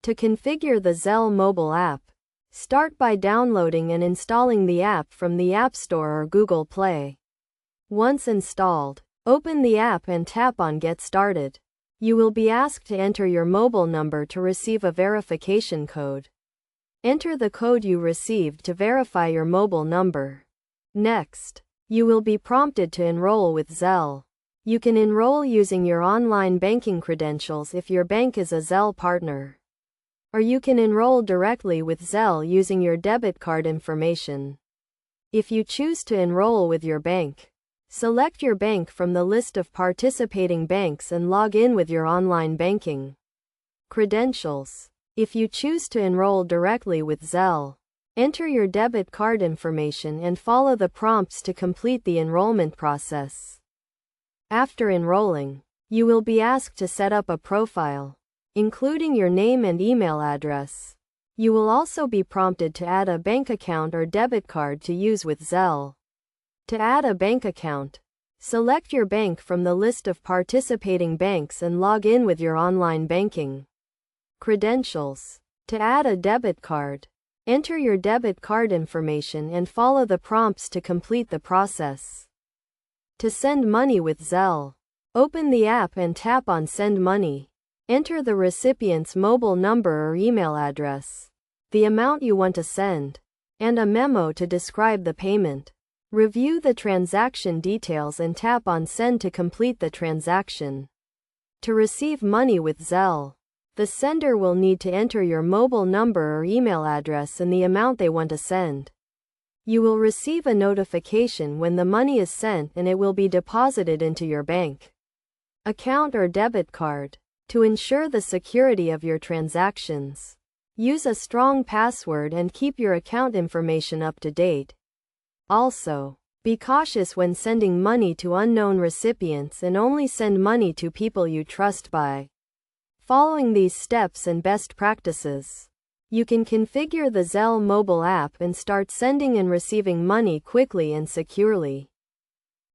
To configure the Zelle mobile app, start by downloading and installing the app from the App Store or Google Play. Once installed, open the app and tap on Get Started. You will be asked to enter your mobile number to receive a verification code. Enter the code you received to verify your mobile number. Next, you will be prompted to enroll with Zelle. You can enroll using your online banking credentials if your bank is a Zelle partner. Or you can enroll directly with Zelle using your debit card information. If you choose to enroll with your bank, select your bank from the list of participating banks and log in with your online banking credentials. If you choose to enroll directly with Zelle, enter your debit card information and follow the prompts to complete the enrollment process. After enrolling, you will be asked to set up a profile, including your name and email address. You will also be prompted to add a bank account or debit card to use with Zelle. To add a bank account, select your bank from the list of participating banks and log in with your online banking credentials. To add a debit card, enter your debit card information and follow the prompts to complete the process. To send money with Zelle, open the app and tap on Send Money. Enter the recipient's mobile number or email address, the amount you want to send, and a memo to describe the payment. Review the transaction details and tap on Send to complete the transaction. To receive money with Zelle, the sender will need to enter your mobile number or email address and the amount they want to send. You will receive a notification when the money is sent and it will be deposited into your bank account or debit card. To ensure the security of your transactions, use a strong password and keep your account information up to date. Also, be cautious when sending money to unknown recipients and only send money to people you trust by following these steps and best practices. You can configure the Zelle mobile app and start sending and receiving money quickly and securely.